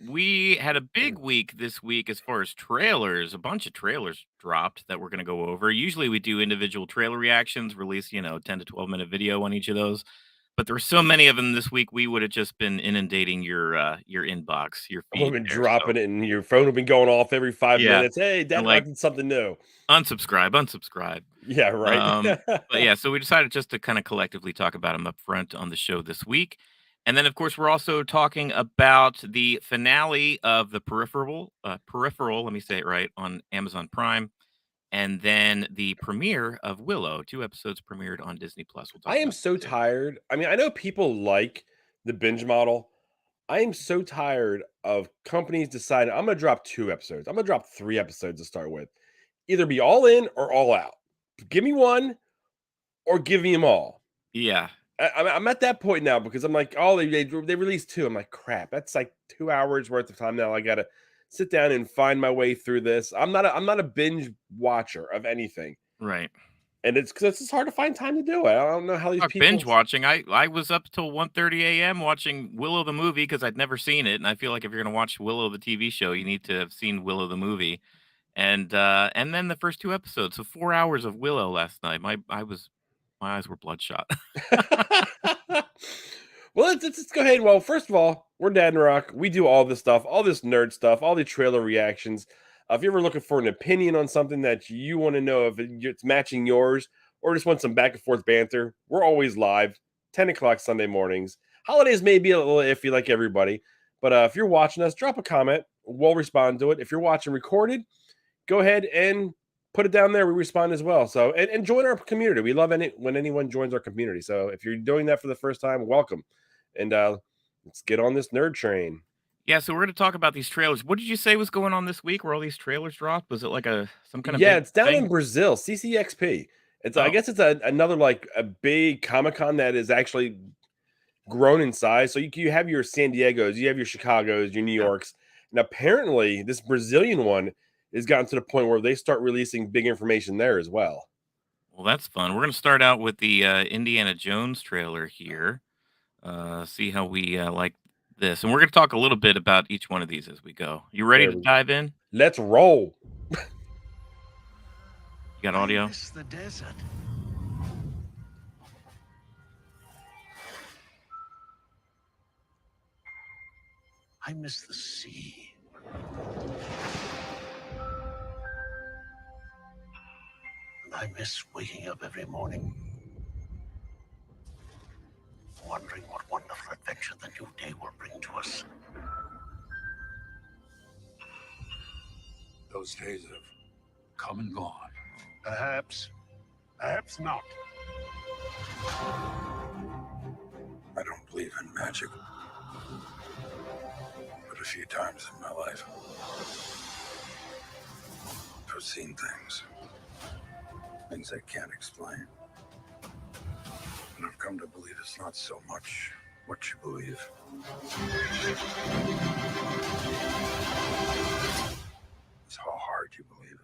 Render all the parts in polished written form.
We had a big week this week as far as trailers. A bunch of trailers dropped that we're going to go over. Usually we do individual trailer reactions, release, 10 to 12-minute video on each of those. But there were so many of them this week, we would have just been inundating your inbox, your We've feed been there. So dropping it, and your phone will be going off every 5 yeah, minutes. Hey, and Dadnarok like did something new. unsubscribe. Yeah, right. But yeah, so we decided just to kind of collectively talk about them up front on the show this week. And then, of course, we're also talking about the finale of the Peripheral, let me say it right, on Amazon Prime. And then the premiere of Willow, 2 episodes premiered on Disney Plus. We'll talk I am about so that too. tired. I mean, I know people like the binge model. I am so tired of companies deciding I'm going to drop 2 episodes. I'm going to drop 3 episodes to start with. Either be all in or all out. Give me one or give me them all. Yeah. I'm at that point now because I'm like, oh, they released 2. I'm like, crap, that's like 2 hours worth of time now. I got to sit down and find my way through this. I'm not a binge watcher of anything, Right. and it's because it's just hard to find time to do it. I don't know how these Talk people. binge watching. I was up till 1:30 a.m. watching Willow the movie because I'd never seen it, and I feel like if you're gonna watch Willow the TV show, you need to have seen Willow the movie. And then the first 2 episodes. So 4 hours of Willow last night. My eyes were bloodshot. Well, let's go ahead. Well, first of all, we're Dadnarok. We do all this stuff, all this nerd stuff, all the trailer reactions. If you're ever looking for an opinion on something that you want to know if it's matching yours, or just want some back and forth banter, we're always live, 10 o'clock Sunday mornings. Holidays may be a little iffy like everybody, but if you're watching us, drop a comment. We'll respond to it. If you're watching recorded, go ahead and put it down there. We respond as well. So and join our community. We love when anyone joins our community. So if you're doing that for the first time, welcome. And let's get on this nerd train. Yeah, so we're gonna talk about these trailers. What did you say was going on this week where all these trailers dropped? Was it like some kind of Yeah, big it's down thing? in Brazil, CCXP. It's I Oh, guess it's another like a big Comic Con that is actually grown in size. So you have your San Diego's, you have your Chicago's, your New yeah. York's, and apparently this Brazilian one has gotten to the point where they start releasing big information there as well. Well, that's fun. We're gonna start out with the Indiana Jones trailer here. See how we like this, and we're gonna talk a little bit about each one of these as we go. You ready There to we dive in? Let's roll. You got I audio? miss the desert. I miss the sea. And I miss waking up every morning, wondering what wonderful adventure the new day will bring to us. Those days have come and gone. Perhaps not. I don't believe in magic. But a few times in my life, I've seen things I can't explain. And I've come to believe it's not so much what you believe. It's how hard you believe it.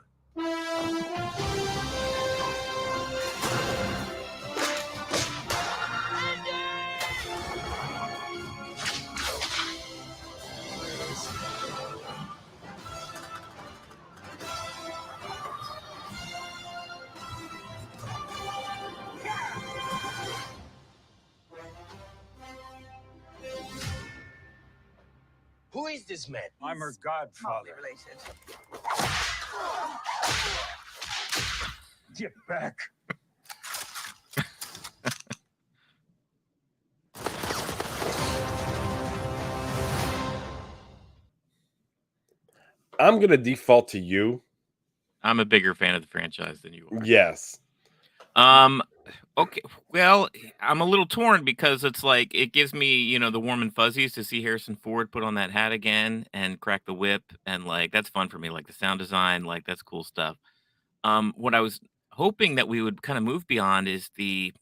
Who is this man? I'm her godfather. Related. Get back. I'm gonna default to you. I'm a bigger fan of the franchise than you are. Yes. Okay. Well, I'm a little torn because it's like it gives me, the warm and fuzzies to see Harrison Ford put on that hat again and crack the whip, and like that's fun for me. Like the sound design, like that's cool stuff. What I was hoping that we would kind of move beyond is the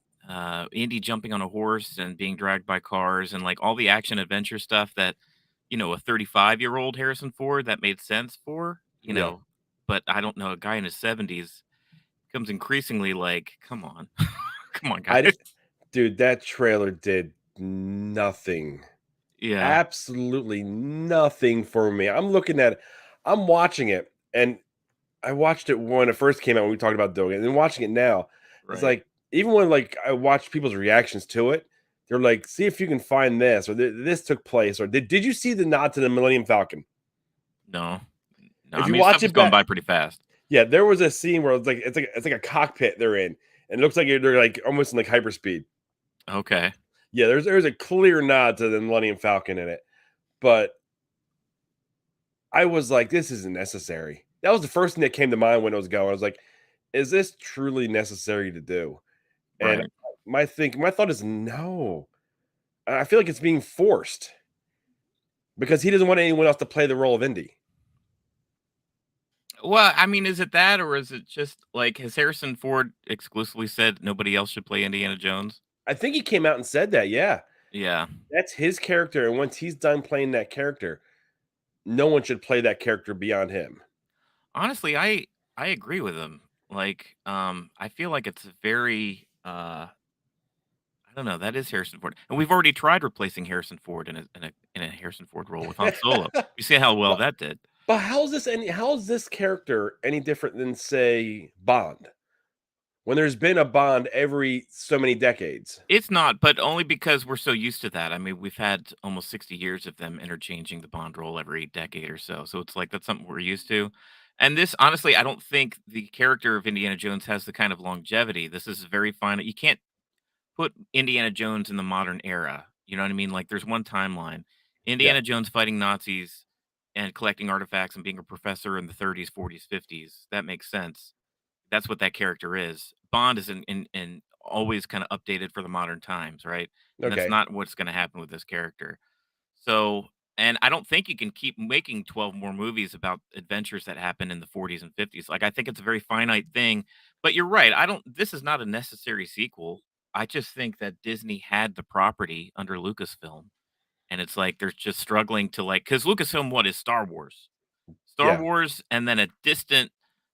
Indy jumping on a horse and being dragged by cars and like all the action adventure stuff that a 35-year-old Harrison Ford that made sense for, Yeah. but I don't know, a guy in his 70s becomes increasingly like, come on. Come on, guys. Dude, that trailer did nothing Yeah. Absolutely nothing for me. I'm watching it, and I watched it when it first came out when we talked about doing it, and then watching it now, it's Right. like even when like I watch people's reactions to it, they're like, "See if you can find this," or "This took place," or "Did you see the nod to the Millennium Falcon?" No. No, If I you mean, watch stuff is it going back, by pretty fast. yeah, there was a scene where it's like a cockpit they're in, and it looks like they're like almost in like hyperspeed. Okay. Yeah, there's a clear nod to the Millennium Falcon in it, but I was like, "This isn't necessary." That was the first thing that came to mind when it was going. I was like, "Is this truly necessary to do?" And Right. my thought is no. I feel like it's being forced because he doesn't want anyone else to play the role of Indy. Well, I mean, is it that, or is it just like has Harrison Ford exclusively said nobody else should play Indiana Jones? I think he came out and said that. Yeah, Yeah. that's his character, and once he's done playing that character, no one should play that character beyond him. Honestly, I agree with him. Like, I feel like it's very I don't know, that is Harrison Ford. And we've already tried replacing Harrison Ford in a Harrison Ford role with Han Solo. You see how well but that did. but how's this character any different than say Bond? When there's been a Bond every so many decades. It's not, but only because we're so used to that. I mean, we've had almost 60 years of them interchanging the Bond role every decade or so. So it's like that's something we're used to. And this, honestly, I don't think the character of Indiana Jones has the kind of longevity. This is very fine. You can't put Indiana Jones in the modern era. You know what I mean? Like there's one timeline. Yeah. Indiana Jones fighting Nazis and collecting artifacts and being a professor in the 30s, 40s, 50s. That makes sense. That's what that character is. Bond is in always kind of updated for the modern times, right? And that's Okay. not what's going to happen with this character. So, and I don't think you can keep making 12 more movies about adventures that happen in the 40s and 50s. Like I think it's a very finite thing, but you're right. I don't This is not a necessary sequel. I just think that Disney had the property under Lucasfilm and it's like they're just struggling to like cuz Lucasfilm what is Star Wars? Star Yeah. Wars and then a distant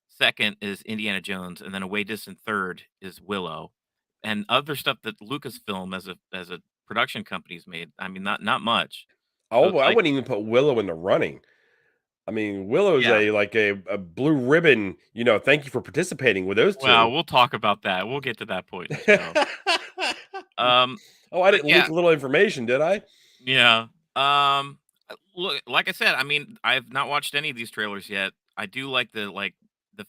second is Indiana Jones and then a way distant third is Willow. And other stuff that Lucasfilm as a production company's made. I mean not much. So Oh, it's I like, wouldn't even put Willow in the running. I mean, Willow's yeah. a blue ribbon, thank you for participating with those Well, 2. we'll talk about that. We'll get to that point in the show. Um, Oh, I but didn't yeah, leak a little information, did I? yeah. Look, like I said, I mean, I've not watched any of these trailers yet. I do like the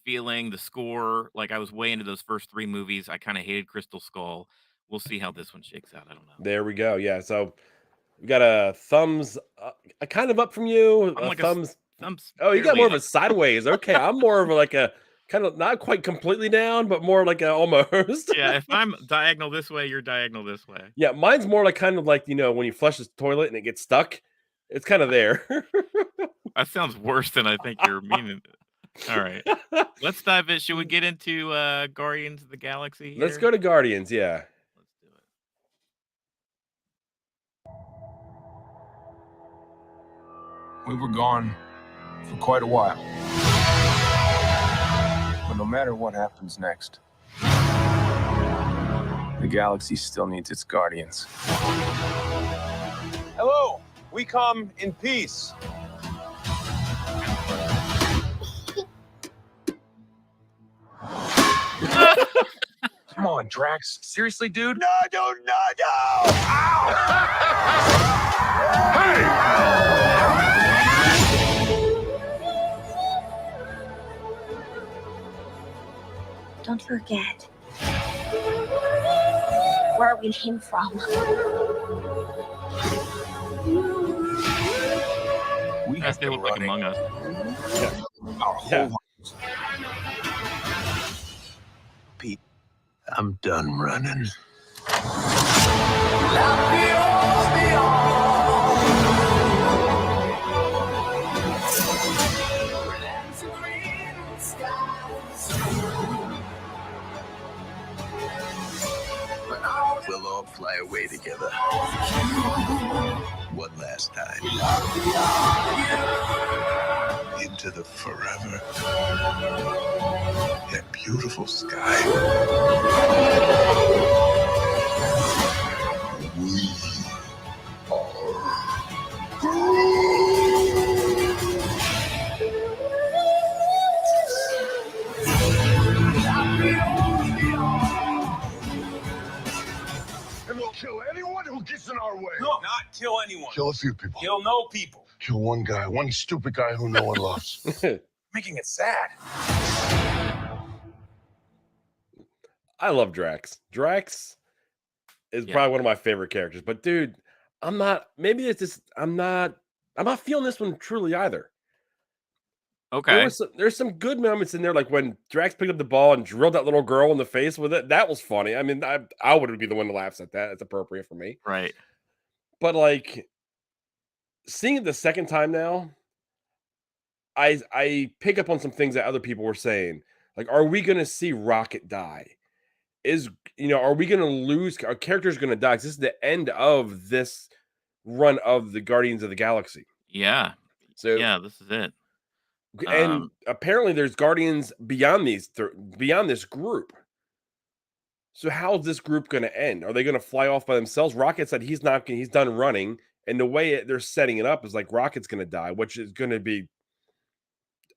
feeling, the score. Like I was way into those first 3 movies. I kind of hated Crystal Skull. We'll see how this one shakes out. I don't know. There we go. Yeah, so we got a thumbs a kind of up from you, I'm a like thumbs. I'm Oh, you got barely more of up. a sideways. Okay, I'm more of like a kind of not quite completely down, but more like a almost. Yeah, if I'm diagonal this way, you're diagonal this way. Yeah, mine's more like kind of like, when you flush the toilet and it gets stuck. It's kind of there. That sounds worse than I think you're meaning. All right. Let's dive in. Should we get into Guardians of the Galaxy Let's here? go to Guardians, yeah. Let's do it. We were gone for quite a while. But no matter what happens next, the galaxy still needs its guardians. Hello, we come in peace. Come on, Drax. Seriously, dude? No, no, no, no! Don't forget where we came from. We Yes, have they been look like running Among Us. our whole Yeah. lives. Pete, I'm done running. We'll all fly away together. One last time. Into the forever. That beautiful sky. We are both you people. Kill no people. Kill one guy, one stupid guy who no one loves. Making it sad. I love Drax. Drax is Yeah. probably one of my favorite characters. But dude, I'm not. Maybe it's just I'm not feeling this one truly either. Okay. There's some good moments in there, like when Drax picked up the ball and drilled that little girl in the face with it. That was funny. I mean, I would be the one that laughs at that. It's appropriate for me. Right. But like seeing it the second time now, I pick up on some things that other people were saying. Like, are we going to see Rocket die? Are we going to lose? Our character's going to die. 'Cause this is the end of this run of the Guardians of the Galaxy. Yeah. So Yeah, this is it. and apparently there's Guardians beyond beyond this group. So how's this group going to end? Are they going to fly off by themselves? Rocket said he's done running, and the way they're setting it up is like Rocket's going to die, which is going to be.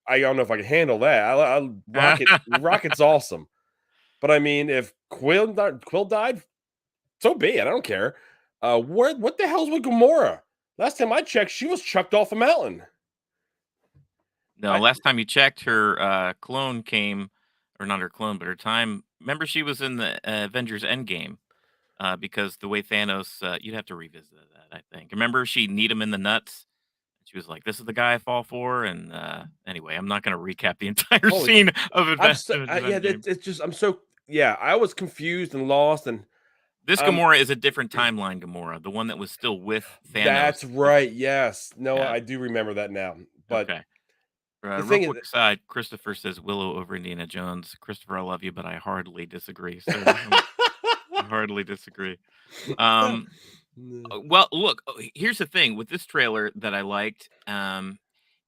I don't know if I can handle that. Rocket's awesome, but I mean, if Quill died, so be it. I don't care. What the hell's with Gamora? Last time I checked, she was chucked off a mountain. No, last time you checked, her clone came, or not her clone, but her time. Remember, she was in the Avengers Endgame because the way Thanos, you'd have to revisit that, I think. Remember, she kneed him in the nuts. She was like, "This is the guy I fall for." And anyway, I'm not going to recap the entire scene of Avengers Endgame. It's just I was confused and lost, and This Gamora is a different timeline Gamora, the one that was still with Thanos. That's right. Yes, no, Yeah. I do remember that now. But okay. the Real thing is- quick aside, Christopher says Willow over Indina Jones. Christopher, I love you, but I hardly disagree. So I hardly disagree. Well, look, here's the thing with this trailer that I liked.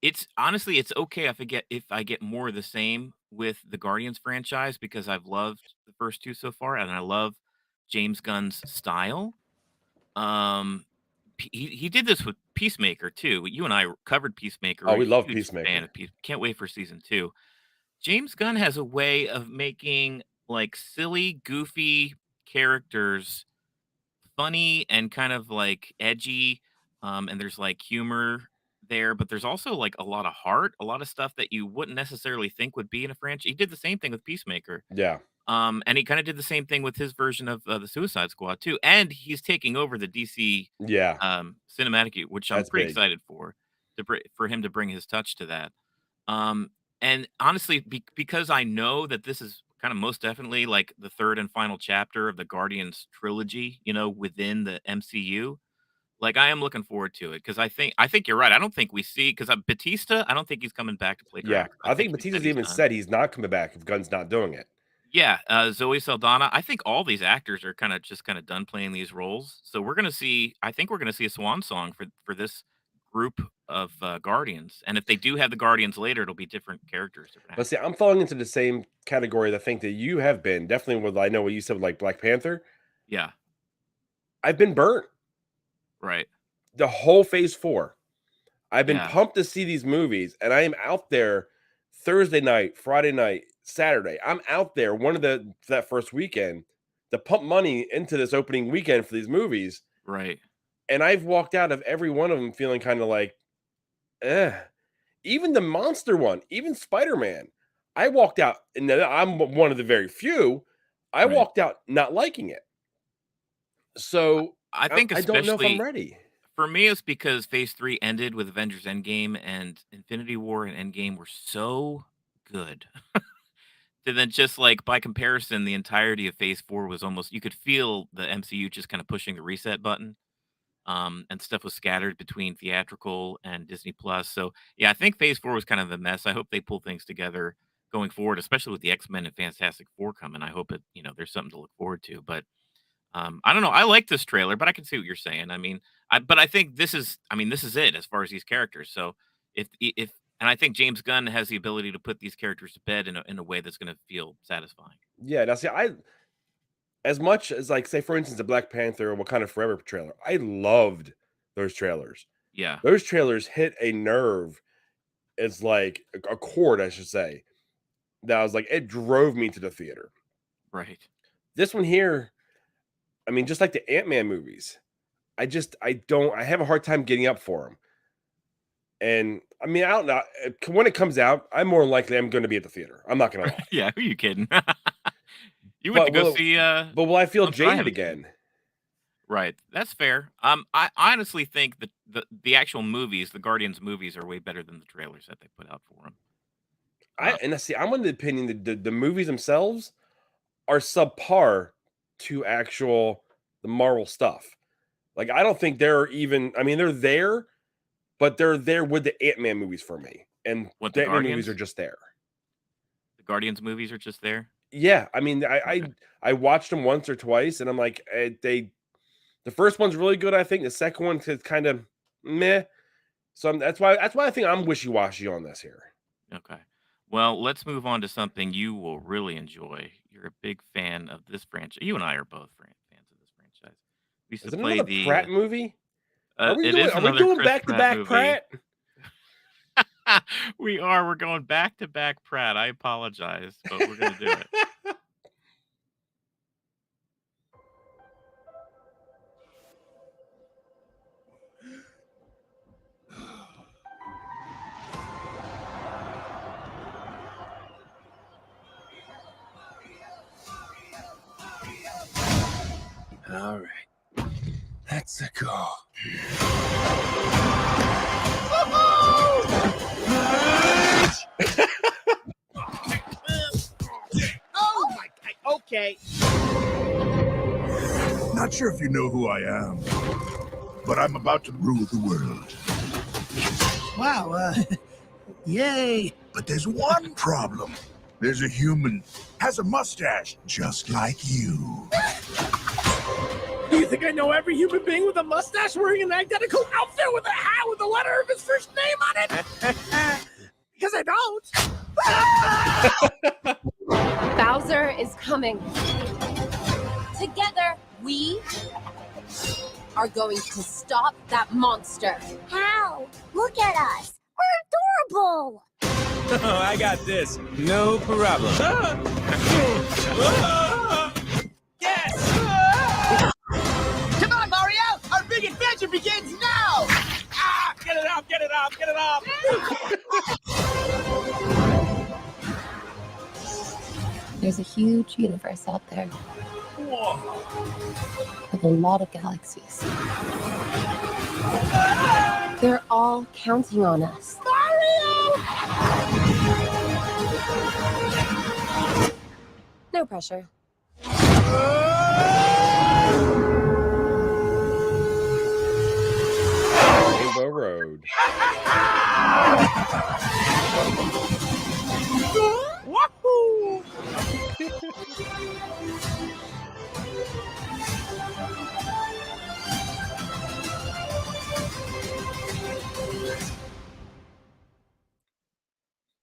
It's honestly, it's okay if I get more of the same with the Guardians franchise because I've loved the first two so far, and I love James Gunn's style. He did this with Peacemaker too. You and I covered Peacemaker. Oh, We're we a love huge Peacemaker. fan of Can't wait for season 2. James Gunn has a way of making like silly, goofy characters funny and kind of like edgy. And there's like humor there, but there's also like a lot of heart, a lot of stuff that you wouldn't necessarily think would be in a franchise. He did the same thing with Peacemaker. yeah, And he kind of did the same thing with his version of the Suicide Squad too. And he's taking over the DC yeah, cinematic, which I'm That's pretty big. excited for him to bring his touch to that. And honestly, because I know that this is kind of most definitely like the third and final chapter of the Guardians trilogy, within the MCU. Like I am looking forward to it because I think you're right. I don't think we see because Batista. I don't think he's coming back to play yeah. Drax. I think he Batista's he's even done. said he's not coming back if Gunn's not doing it. Yeah, Zoe Saldana. I think all these actors are kind of done playing these roles. So we're gonna see. I think we're gonna see a swan song for this group of Guardians. And if they do have the Guardians later, it'll be different characters. Different But see, I'm falling into the same category that I think that you have been. Definitely with I know what you said with like Black Panther. Yeah, I've been burnt right. the whole Phase 4. I've been Yeah. pumped to see these movies, and I am out there Thursday night, Friday night, Saturday. I'm out there that first weekend to pump money into this opening weekend for these movies, Right. and I've walked out of every one of them feeling kind of like, eh. Even the monster one, even Spider-Man, I walked out, and I'm one of the very few. I Right. walked out not liking it. So I think I don't know if I'm especially ready. for me, it's because Phase 3 ended with Avengers Endgame, and Infinity War and Endgame were so good. And then just like by comparison, the entirety of Phase 4 was almost you could feel the MCU just kind of pushing the reset button. And stuff was scattered between theatrical and Disney Plus. So yeah, I think Phase 4 was kind of a mess. I hope they pull things together going forward, especially with the X-Men and Fantastic Four coming. I hope there's something to look forward to. But I don't know. I like this trailer, but I can see what you're saying. I mean, but I think this is it as far as these characters. So if and I think James Gunn has the ability to put these characters to bed in a way that's going to feel satisfying. Yeah, now see, as much as like say for instance the Black Panther or Wakanda Forever trailer, I loved those trailers. Yeah, Those trailers hit a nerve. It's like a chord, I should say. That was like it drove me to the theater. right. This one here, I mean, just like the Ant-Man movies, I have a hard time getting up for them. And I mean, I don't know. When it comes out, I'm more likely I'm going to be at the theater. I'm not going to lie. Yeah, who you kidding? You went to go see But will I feel something I jaded haven't seen. again? Right. That's fair. I honestly think that the actual movies, the Guardians movies, are way better than the trailers that they put out for them. I see. I'm under the opinion that the movies themselves are subpar to the Marvel stuff. Like, I don't think they're even. I mean, they're there, but they're there with the Ant-Man movies for me, and What, the the Ant-Man movies Guardians? are just there. The Guardians movies are just there. Yeah, I mean, Okay. I watched them once or twice, and I'm like, the first one's really good. I think the second one is kind of meh. So that's why I think I'm wishy-washy on this here. Okay. Well, let's move on to something you will really enjoy. You're a big fan of this franchise. You and I are both fans of this franchise. We used to Is it play another Pratt movie? it is Are we another doing Chris back to Pratt back movie. Pratt? We are. We're going back to back Pratt. I apologize, but we're going to do it. All right. Let's go. Oh my God. Okay. Not sure if you know who I am, but I'm about to rule the world. Wow. Yay. But there's one problem. There's a human, has a mustache, just like you. Do you think I know every human being with a mustache wearing an identical outfit with a hat with the letter of his first name on it? Because I don't. Bowser is coming. Together, we are going to stop that monster. How? Look at us. We're adorable. I got this. No problem. Yes! Come on, Mario! Our big adventure begins now! Ah! Get it off! Get it off! Get it off! There's a huge universe out there Whoa! with a lot of galaxies. They're all counting on us. No pressure. Rainbow Road. Wahoo!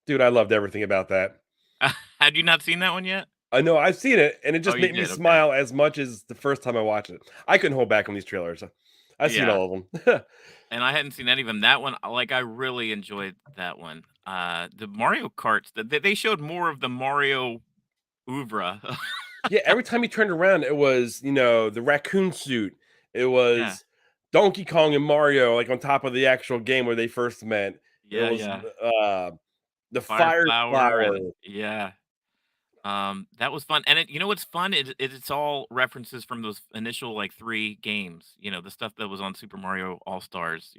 Dude, I loved everything about that. Had you not seen that one yet? I know I've seen it, and it just Oh, you made me did, okay. smile as much as the first time I watched it. I couldn't hold back on these trailers. I've seen Yeah. all of them. And I hadn't seen any of them. That one, like, I really enjoyed that one. The Mario Karts, they showed more of the Mario oeuvre. Yeah, every time he turned around, it was, the raccoon suit. It was Yeah. Donkey Kong and Mario, like on top of the actual game where they first met. Yeah, it was yeah. the fire flower. and yeah. That was fun. And what's fun? It's all references from those initial like 3 games, the stuff that was on Super Mario All-Stars,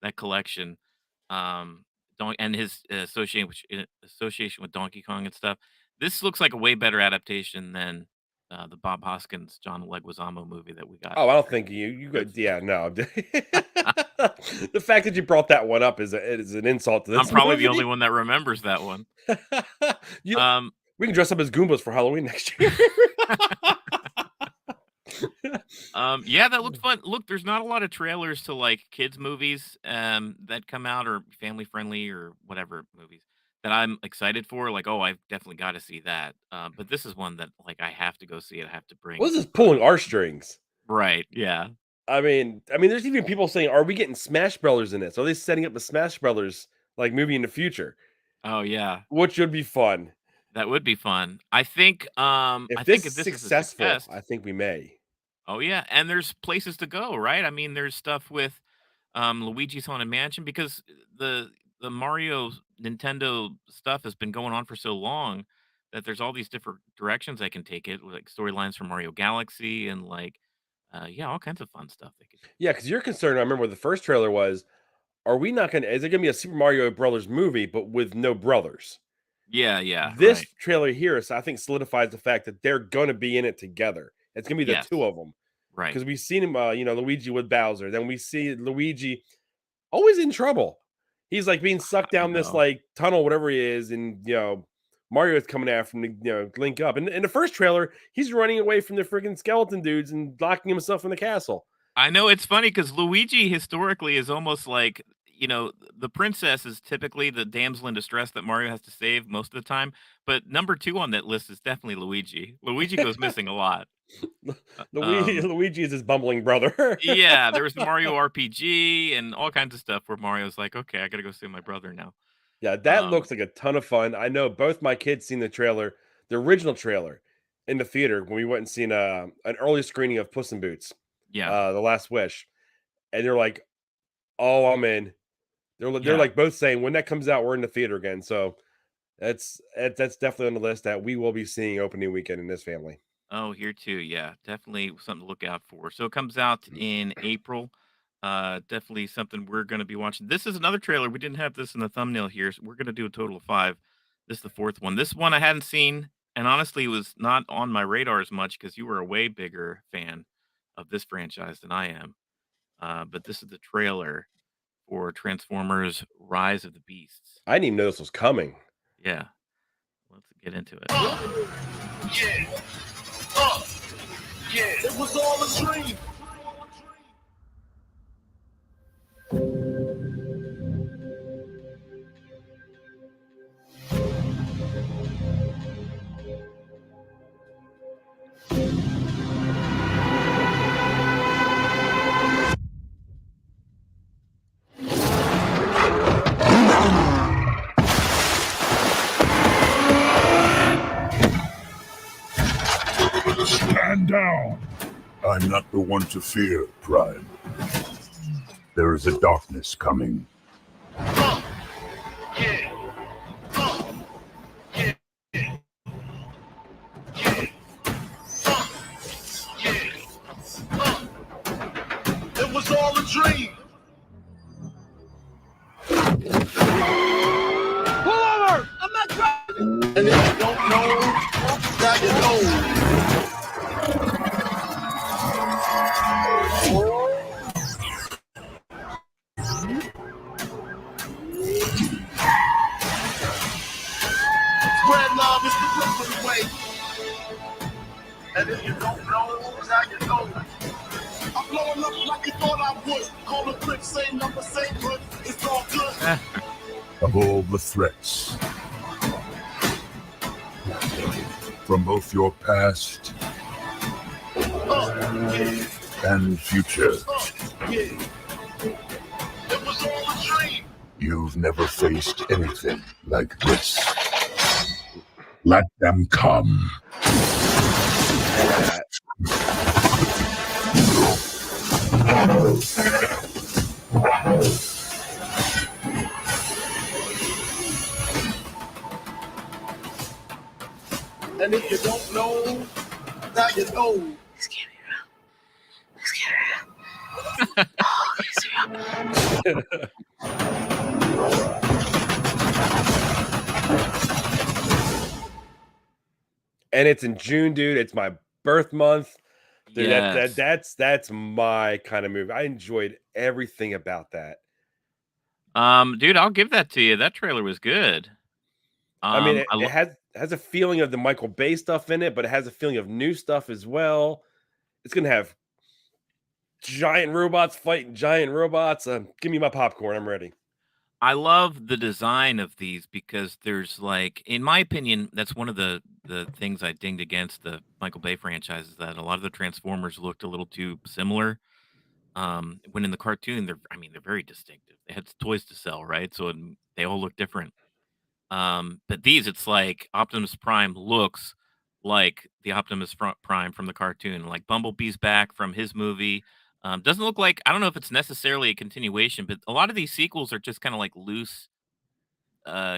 that collection. And his association with Donkey Kong and stuff. This looks like a way better adaptation than the Bob Hoskins, John Leguizamo movie that we got. Oh, I don't think you could. Yeah, no. The fact that you brought that one up is an insult to this. I'm probably movie. the only one that remembers that one. We can dress up as Goombas for Halloween next year. Yeah, that looked fun. Look, there's not a lot of trailers to like kids movies that come out or family friendly or whatever movies that I'm excited for. Like, oh, I've definitely got to see that. But this is one that like I have to go see it. I have to bring. What is this pulling our strings? Right. Yeah. I mean, there's even people saying, "Are we getting Smash Brothers in this? Are they setting up the Smash Brothers like movie in the future?" Oh yeah, Which would be fun. that would be fun. I think. If I this think is if this is a successful, success, I think we may. Oh yeah, and there's places to go, right? I mean, there's stuff with Luigi's Haunted Mansion because the Mario Nintendo stuff has been going on for so long that there's all these different directions I can take it, like storylines from Mario Galaxy and like yeah, all kinds of fun stuff they could do. Yeah, because you're concerned. I remember what the first trailer was. Are we not going to? Is it going to be a Super Mario Brothers movie, but with no brothers? Yeah, yeah, This right. trailer here, so I think solidifies the fact that they're going to be in it together. It's going to be the Yes, two of them right. because we've seen him, Luigi with Bowser. Then we see Luigi always in trouble. He's like being sucked I down this know. like tunnel, whatever he is, and Mario's coming after him to link up. And in the first trailer, he's running away from the freaking skeleton dudes and locking himself in the castle. I know it's funny because Luigi historically is almost like, the princess is typically the damsel in distress that Mario has to save most of the time. But number two on that list is definitely Luigi. Luigi goes missing a lot. Luigi, Luigi is his bumbling brother. Yeah, there was the Mario RPG and all kinds of stuff where Mario's like, okay, I gotta go save my brother now. Yeah, that looks like a ton of fun. I know both my kids seen the trailer, the original trailer, in the theater when we went and seen an early screening of Puss in Boots, Yeah, The Last Wish, and they're like, "Oh, I'm in." They're yeah. like both saying when that comes out, we're in the theater again. So that's definitely on the list that we will be seeing opening weekend in this family. Oh, here too. Yeah, definitely something to look out for. So it comes out in April. Definitely something we're going to be watching. This is another trailer. We didn't have this in the thumbnail here. So we're going to do a total of 5. This is the 4th one. This one I hadn't seen, and honestly was not on my radar as much because you were a way bigger fan of this franchise than I am. But this is the trailer for Transformers: Rise of the Beasts. I didn't even know this was coming. Yeah, let's get into it. Yeah. Yeah. It was all a dream. Stand down. I'm not the one to fear, Prime. There is a darkness coming. It was all a dream. Pull over! I'm not driving. And if you don't know, now you know. Spread love is the Brooklyn way. And if you don't know, now you know. I'm blowing up like you thought I would. Call the clip, same number, same hood. It's all good. Of all the threats, from both your past and future, Yeah. It was all a dream. you've never faced anything like this. Let them come. And if you don't know, now you know. And it's in June, dude. It's my birth month. Dude, Yes. that's my kind of movie. I enjoyed everything about that. Dude, I'll give that to you. That trailer was good. I mean, I it has a feeling of the Michael Bay stuff in it, but it has a feeling of new stuff as well. It's gonna have giant robots fighting giant robots. Give me my popcorn. I'm ready. I love the design of these because there's like, in my opinion, that's one of the things I dinged against the Michael Bay franchise is that a lot of the Transformers looked a little too similar. When in the cartoon, they're very distinctive. They had toys to sell, right? So they all look different. But these, it's like Optimus Prime looks like the Optimus Prime from the cartoon. Like Bumblebee's back from his movie. Doesn't look like, I don't know if it's necessarily a continuation, but a lot of these sequels are just kind of like loose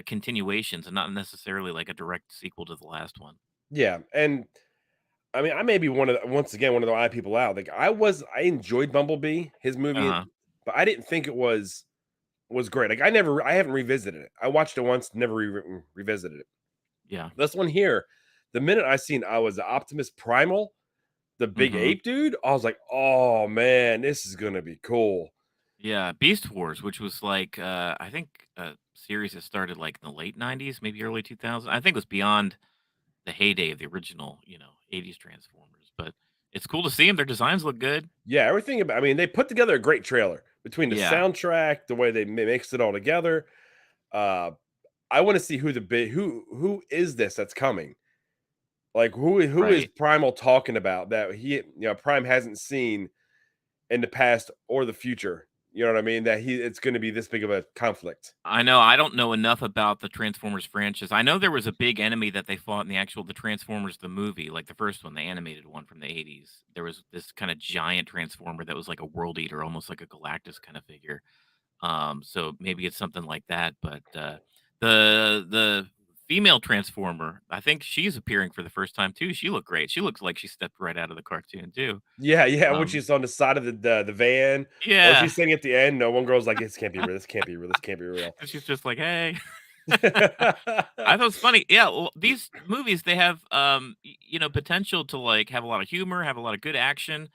continuations and not necessarily like a direct sequel to the last one. Yeah, and I mean, I may be once again one of the odd people out. Like I enjoyed Bumblebee, his movie, Uh-huh. but I didn't think it was great. Like I haven't revisited it. I watched it once, never revisited it. Yeah. This one here, the minute I seen I was Optimus Primal, the big Mhm. ape dude, I was like, oh man, this is gonna be cool. Yeah, Beast Wars, which was like, I think a series that started like in the late 90s, maybe early 2000s. I think it was beyond the heyday of the original, 80s Transformers. But it's cool to see them. Their designs look good. Yeah, everything about. I mean, they put together a great trailer between the Yeah, soundtrack, the way they mixed it all together. Uh, I want to see who is this that's coming. Like who is right. Primal talking about that Prime hasn't seen in the past or the future. You know what I mean? That it's going to be this big of a conflict. I know I don't know enough about the Transformers franchise. I know there was a big enemy that they fought in the Transformers the movie, like the first one, the animated one from the 80s. There was this kind of giant Transformer that was like a world eater, almost like a Galactus kind of figure. So maybe it's something like that. But the female Transformer, I think she's appearing for the first time too. She looked great. She looks like she stepped right out of the cartoon too. Yeah, yeah. When Um, she's on the side of the van, or yeah, she's saying at the end, no one girl's like, "This can't be real. This can't be real. This can't be real." and she's just like, hey. I thought it's funny. Yeah, well, these movies they have potential to like have a lot of humor, have a lot of good action.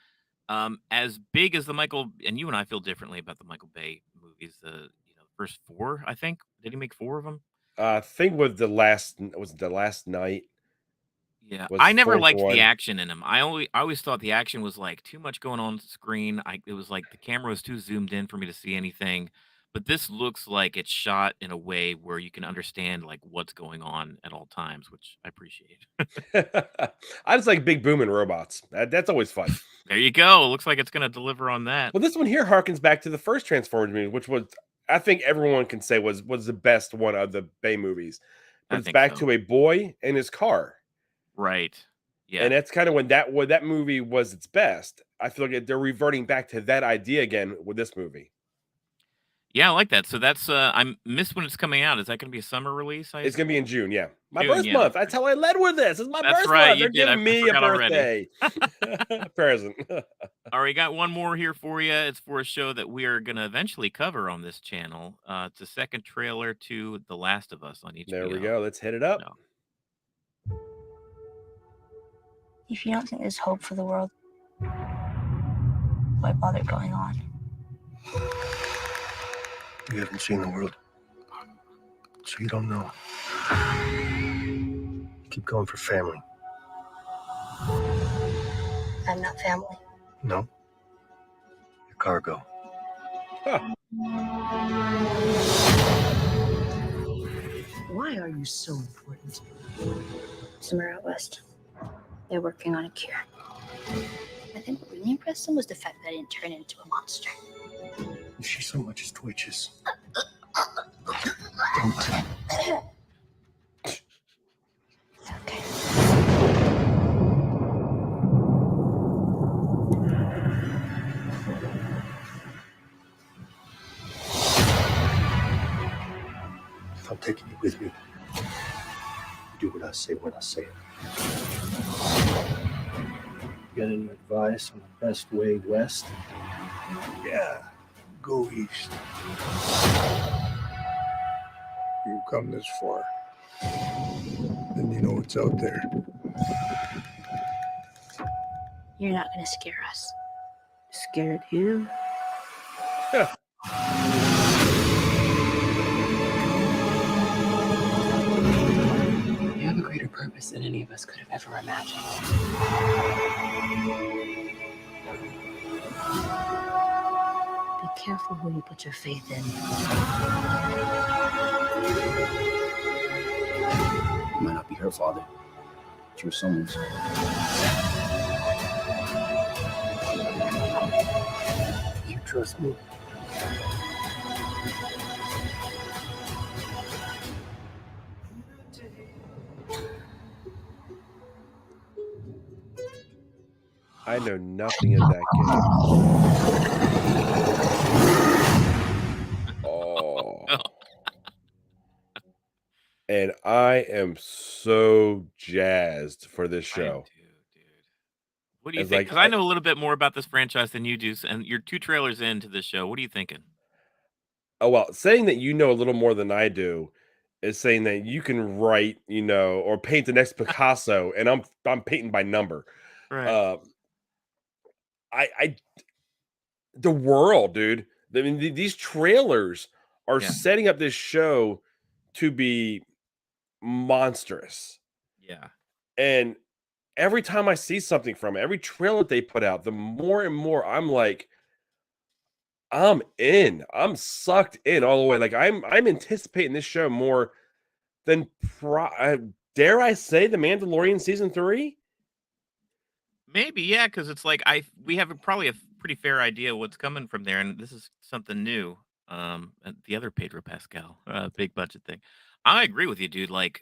As big as the Michael and you and I feel differently about the Michael Bay movies. The first four, I think. Did he make four of them? Think with the last night Yeah, was I the never fourth liked the one. action in them. I always thought the action was like too much going on screen. It was like the camera was too zoomed in for me to see anything. But this looks like it's shot in a way where you can understand like what's going on at all times, which I appreciate. I just like big booming robots. That's always fun. There you go. Looks like it's gonna deliver on that. Well, this one here harkens back to the first Transformers movie, which was I think everyone can say was the best one of the Bay movies. But I it's think back so. to a boy and his car. Right. Yeah. And that's kind of when that movie was its best. I feel like they're reverting back to that idea again with this movie. Yeah, I like that. So that's I missed when it's coming out. Is that gonna be a summer release, I It's gonna be assume? in June, yeah. My June, birth yeah, month. that's That's right. how I led with this. It's my That's birth right, month. you They're did. I giving me a forgot already. birthday present. All right, got one more here for you. It's for a show that we are going to eventually cover on this channel. It's a second trailer to The Last of Us on There we HBO. go. Let's hit it up. No. If you don't think there's hope for the world, why bother going on? You haven't seen the world, so you don't know. Keep going for family. I'm not family. No? Your cargo. Huh. Why are you so important? Somewhere out west, they're working on a cure. I think what really impressed them was the fact that I didn't turn into a monster. If she so much as twitches, don't. Okay. If I'm taking you with me, do what I say when I say it. You got any advice on the best way west? Yeah, go east. You've come this far, then you know what's out there. You're not gonna scare us. Scared him? You have a greater purpose than any of us could have ever imagined. Be careful who you put your faith in. You might not be her father, but you're someone's. You trust me? I know nothing of that game. Oh. And I am so jazzed for this I am show. too, dude. What do you It's think? like, Because I know a little bit more about this franchise than you do, and you're 2 trailers into this show. What are you thinking? oh, well, saying that you know a little more than I do is saying that you can write, or paint the next Picasso, and I'm painting by number. Right. Uh, I the world, dude. I mean, these trailers are Yeah. setting up this show to be monstrous. Yeah. And every time I see something from it, every trailer they put out, the more and more I'm like, I'm in. I'm sucked in all the way. Like I'm anticipating this show more than dare I say the Mandalorian season 3? Maybe, yeah, because it's like we have probably a pretty fair idea what's coming from there, and this is something new. And the other Pedro Pascal, big budget thing. I agree with you, dude. Like,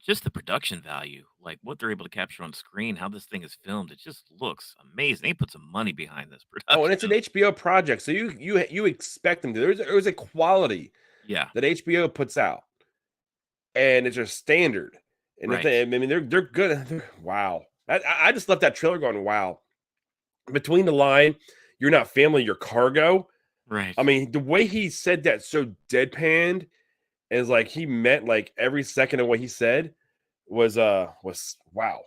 just the production value, like what they're able to capture on screen, how this thing is filmed, it just looks amazing. They put some money behind this Oh, and it's an production. HBO project, so you expect them to. There's a quality Yeah, that HBO puts out, and it's a standard. And if right, they, I mean, they're good. Wow, I just left that trailer going, wow. Between the line, you're not family, you're cargo. right. I mean, the way he said that so deadpanned is like he meant like every second of what he said was wow.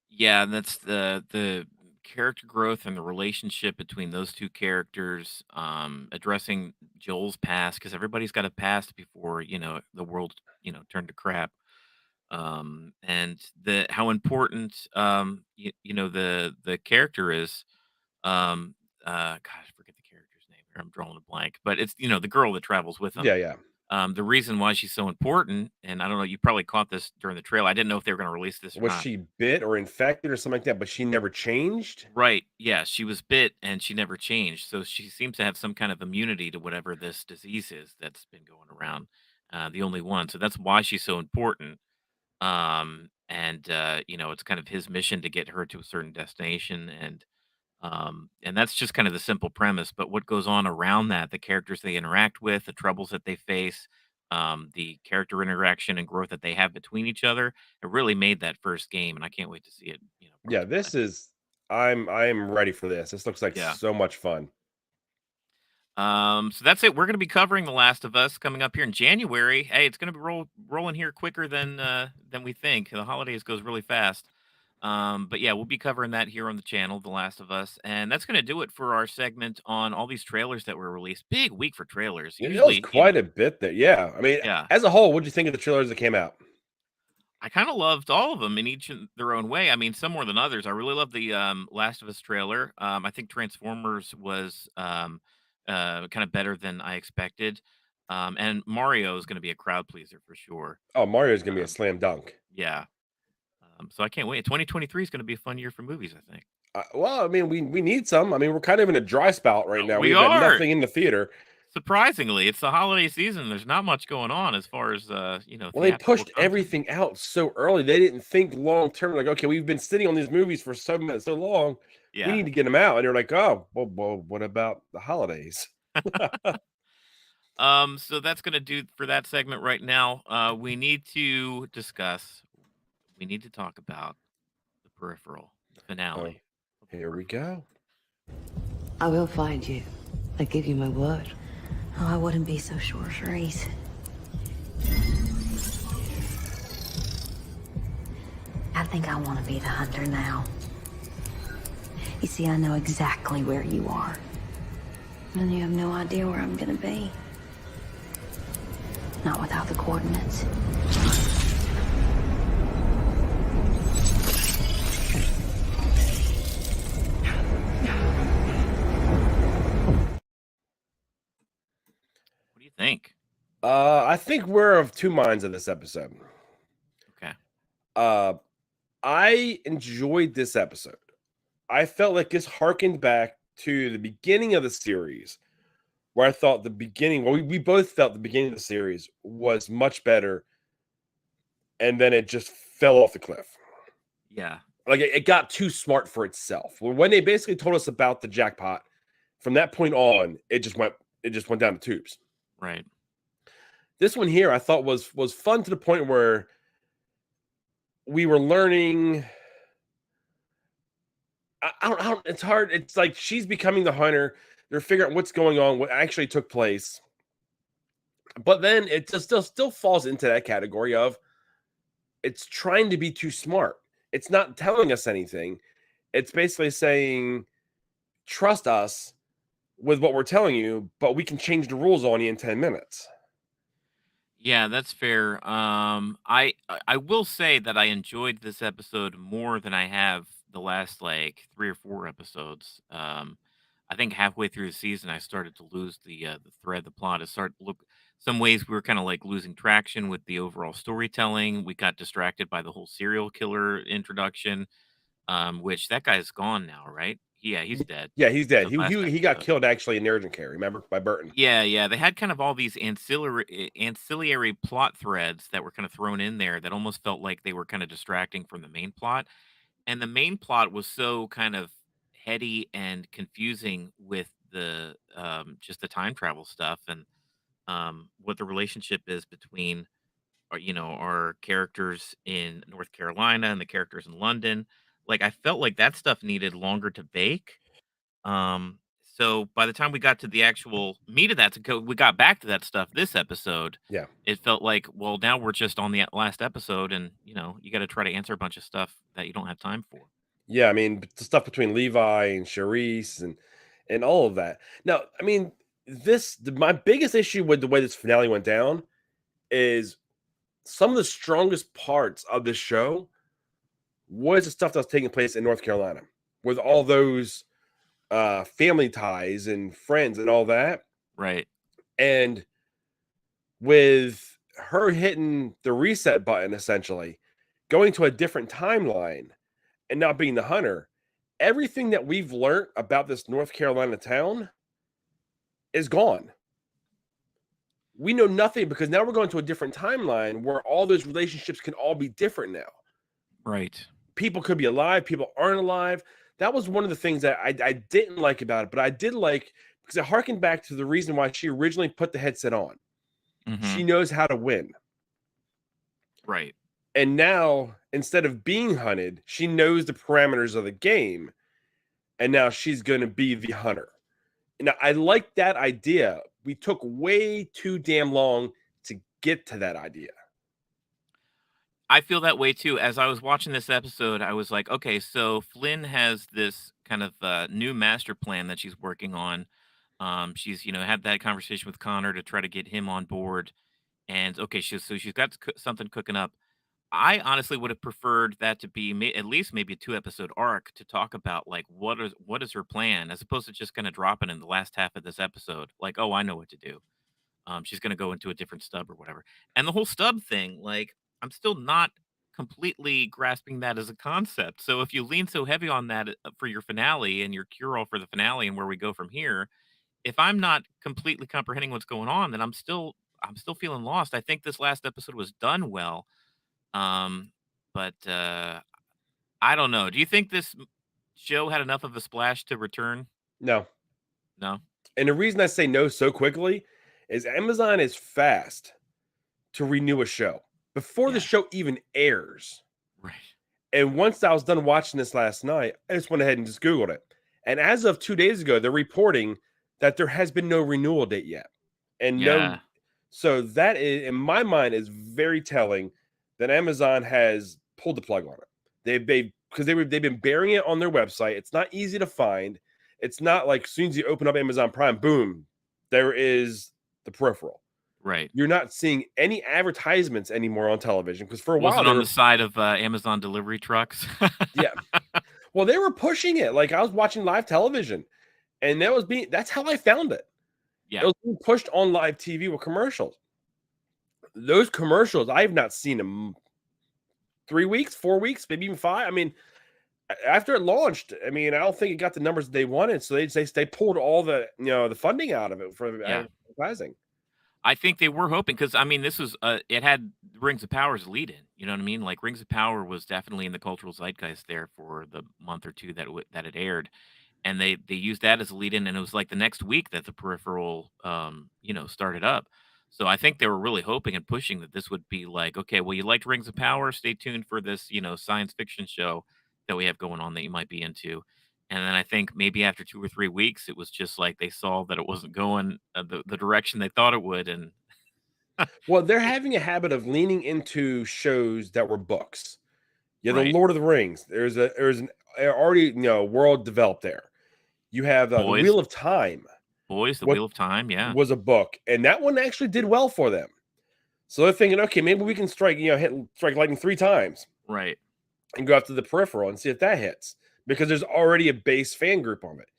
Yeah, and that's the character growth and the relationship between those two characters, addressing Joel's past because everybody's got a past before the world turned to crap. And the how important the character is. Gosh, I forget the character's name here. I'm drawing a blank, but it's the girl that travels with him. Yeah, yeah. The reason why she's so important, and I don't know, you probably caught this during the trail. I didn't know if they were going to release this or Was not. she bit or infected or something like that, but she never changed? Right. Yeah, she was bit and she never changed. So she seems to have some kind of immunity to whatever this disease is that's been going around. The only one. So that's why she's so important. And it's kind of his mission to get her to a certain destination, and that's just kind of the simple premise. But what goes on around that, the characters they interact with, the troubles that they face, the character interaction and growth that they have between each other, it really made that first game, and I can't wait to see it. Brought Yeah, to this life. is I'm ready for this. This looks like Yeah. so much fun. So that's it. We're going to be covering The Last of Us coming up here in January. Hey, it's going to be rolling here quicker than we think. The holidays goes really fast. But yeah, we'll be covering that here on the channel, The Last of Us, and that's going to do it for our segment on all these trailers that were released. Big week for trailers. It was Usually, quite a bit there. Yeah. I mean, yeah, as a whole, what'd you think of the trailers that came out? I kind of loved all of them in each in their own way. I mean, some more than others. I really loved the Last of Us trailer. I think Transformers was kind of better than I expected. And Mario is going to be a crowd pleaser for sure. Oh, Mario's gonna be a Um, slam dunk. yeah. So I can't wait. 2023 is going to be a fun year for movies, I think. Well, I mean, we need some. I mean, we're kind of in a dry spout right now. We We've got are. nothing in the theater. Surprisingly, it's the holiday season. There's not much going on as far as Well, they theatrical pushed content. everything out so early. They didn't think long term. Like, okay, we've been sitting on these movies for so long. We Yeah. need to get them out. And they're like, oh, well, what about the holidays? So that's gonna do for that segment right now. We need to talk about the Peripheral, the finale. Here we go. I will find you. I give you my word. Oh, I wouldn't be so sure, Cherise. I think I want to be the hunter now. You see, I know exactly where you are. And you have no idea where I'm gonna be. Not without the coordinates. What do you think? I think we're of two minds of this episode. Okay. I enjoyed this episode. I felt like this harkened back to the beginning of the series, where I thought the beginning, well, we both felt the beginning of the series was much better, and then it just fell off the cliff. Yeah. Like it got too smart for itself. When they basically told us about the jackpot, from that point on, it just went down the tubes. Right. This one here I thought was fun to the point where we were learning. I don't. It's hard. It's like she's becoming the hunter. They're figuring out what's going on, what actually took place. But then it just still falls into that category of it's trying to be too smart. It's not telling us anything. It's basically saying, trust us with what we're telling you, but we can change the rules on you in 10 minutes. Yeah, that's fair. I will say that I enjoyed this episode more than I have the last like 3 or 4 episodes. I think halfway through the season, I started to lose the thread, the plot. It started to look some ways we were kind of like losing traction with the overall storytelling. We got distracted by the whole serial killer introduction, which that guy's gone now, right? Yeah, he's dead. Yeah, he's dead. The last He got episode. killed actually in urgent care, remember? By Burton. Yeah. They had kind of all these ancillary plot threads that were kind of thrown in there that almost felt like they were kind of distracting from the main plot. And the main plot was so kind of heady and confusing with the just the time travel stuff and what the relationship is between our characters in North Carolina and the characters in London. Like I felt like that stuff needed longer to bake. So by the time we got to the actual meat of that, we got back to that stuff this episode. Yeah. It felt like, well, now we're just on the last episode, and you got to try to answer a bunch of stuff that you don't have time for. Yeah, I mean the stuff between Levi and Cherise and all of that. Now, I mean, my biggest issue with the way this finale went down is some of the strongest parts of this show was the stuff that was taking place in North Carolina with all those family ties and friends and all that. Right. And with her hitting the reset button, essentially going to a different timeline and not being the hunter, everything that we've learned about this North Carolina town is gone. We know nothing because now we're going to a different timeline where all those relationships can all be different now. Right. People could be alive, people aren't alive. That was one of the things that I didn't like about it, but I did like because it harkened back to the reason why she originally put the headset on. Mhm. She knows how to win. Right. And now, instead of being hunted, she knows the parameters of the game. And now she's going to be the hunter. Now, I like that idea. We took way too damn long to get to that idea. I feel that way too. As I was watching this episode, I was like, okay, so Flynne has this kind of new master plan that she's working on. She's, had that conversation with Connor to try to get him on board. And okay, she's got something cooking up. I honestly would have preferred that to be at least maybe a 2-episode arc to talk about like what is her plan, as opposed to just kind of dropping in the last half of this episode. Like, oh, I know what to do. She's going to go into a different stub or whatever. And the whole stub thing, like, I'm still not completely grasping that as a concept. So if you lean so heavy on that for your finale and your cure all for the finale and where we go from here, if I'm not completely comprehending what's going on, then I'm still feeling lost. I think this last episode was done well. But I don't know. Do you think this show had enough of a splash to return? No. No. And the reason I say no so quickly is Amazon is fast to renew a show before the show even airs. Right. And once I was done watching this last night, I just went ahead and just Googled it. And as of 2 days ago, they're reporting that there has been no renewal date yet. And so that is, in my mind, is very telling that Amazon has pulled the plug on it. They've been burying it on their website. It's not easy to find. It's not like as soon as you open up Amazon Prime, boom, there is the Peripheral. Right. You're not seeing any advertisements anymore on television because for a Wasn't while on the side of Amazon delivery trucks. Yeah. Well, they were pushing it. Like I was watching live television, and that's how I found it. Yeah. It was being pushed on live TV with commercials. Those commercials, I have not seen them 3 weeks, 4 weeks, maybe even 5. I mean, after it launched, I mean, I don't think it got the numbers they wanted. So they pulled all the the funding out of it for advertising. I think they were hoping because I mean, this was it had Rings of Power's lead in. You know what I mean? Like Rings of Power was definitely in the cultural zeitgeist there for the month or two that it aired, and they used that as a lead in, and it was like the next week that the Peripheral, started up. So I think they were really hoping and pushing that this would be like, okay, well, you liked Rings of Power, stay tuned for this, science fiction show that we have going on that you might be into. And then I think maybe after 2 or 3 weeks, it was just like they saw that it wasn't going the direction they thought it would, and Well, they're having a habit of leaning into shows that were books. Yeah, the right, Lord of the Rings. There's an already world developed there. You have the boys, Wheel of Time. the What Wheel of Time, yeah, was a book, and that one actually did well for them. So they're thinking, okay, maybe we can strike lightning 3 times right. and go after the Peripheral and see if that hits because there's already a base fan group on it.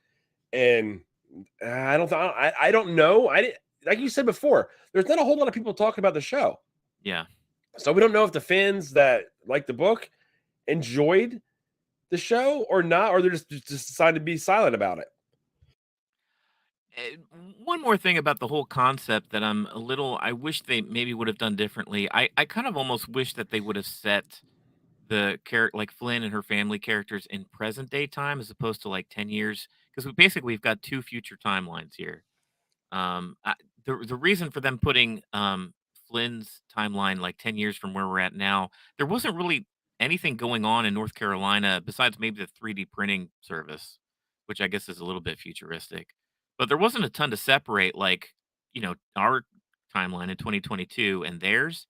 And I don't know. I didn't like you said before. There's not a whole lot of people talking about the show, Yeah. so we don't know if the fans that like the book enjoyed the show or not, or they're just decided to be silent about it. Eh, One more thing about the whole concept that I wish they maybe would have done differently. I kind of almost wish that they would have set the character like Flynn and her family characters in present day time as opposed to like 10 years. Because we've got two future timelines here. The reason for them putting Flynn's timeline like 10 years from where we're at now, there wasn't really anything going on in North Carolina besides maybe the 3D printing service, which I guess is a little bit futuristic. But there wasn't a ton to separate, like, our timeline in 2022 and theirs.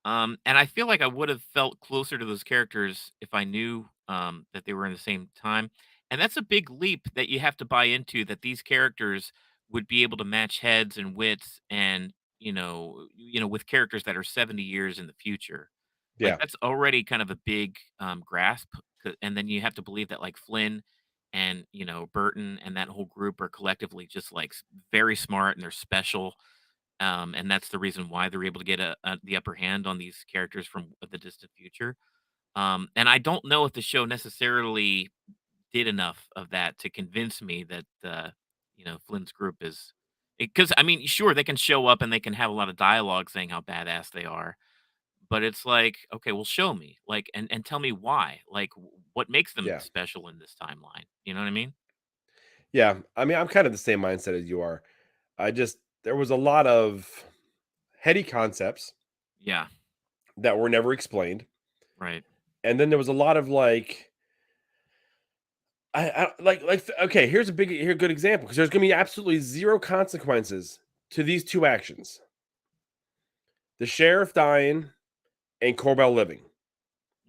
And I feel like I would have felt closer to those characters if I knew that they were in the same time. And that's a big leap that you have to buy into that these characters would be able to match heads and wits and with characters that are 70 years in the future. Like Yeah, that's already kind of a big grasp. And then you have to believe that like Flynn and Burton and that whole group are collectively just like very smart and they're special, and that's the reason why they're able to get the upper hand on these characters from the distant future. And I don't know if the show necessarily did enough of that to convince me that Flynn's group is because I mean, sure, they can show up and they can have a lot of dialogue saying how badass they are, but it's like, okay, well, show me, like, and tell me why, like, what makes them yeah, special in this timeline. You know what I mean? yeah. I mean, I'm kind of the same mindset as you are. There was a lot of heady concepts Yeah, that were never explained, right. and then there was a lot of like okay, here's a good example because there's going to be absolutely zero consequences to these two actions: the sheriff dying and Corbell living.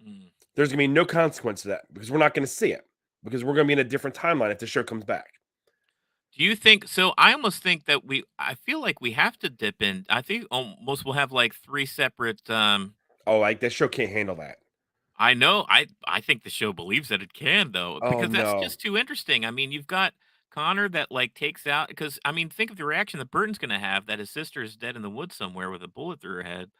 Mm. There's going to be no consequence to that because we're not going to see it because we're going to be in a different timeline if the show comes back. Do you think so? I almost think that I feel like we have to dip in. I think almost we'll have like three separate. Oh, like that show can't handle that. I know. I think the show believes that it can though, Oh because that's no. just too interesting. I mean, you've got Connor that like takes out because I mean, think of the reaction that Burton's going to have that his sister is dead in the woods somewhere with a bullet through her head.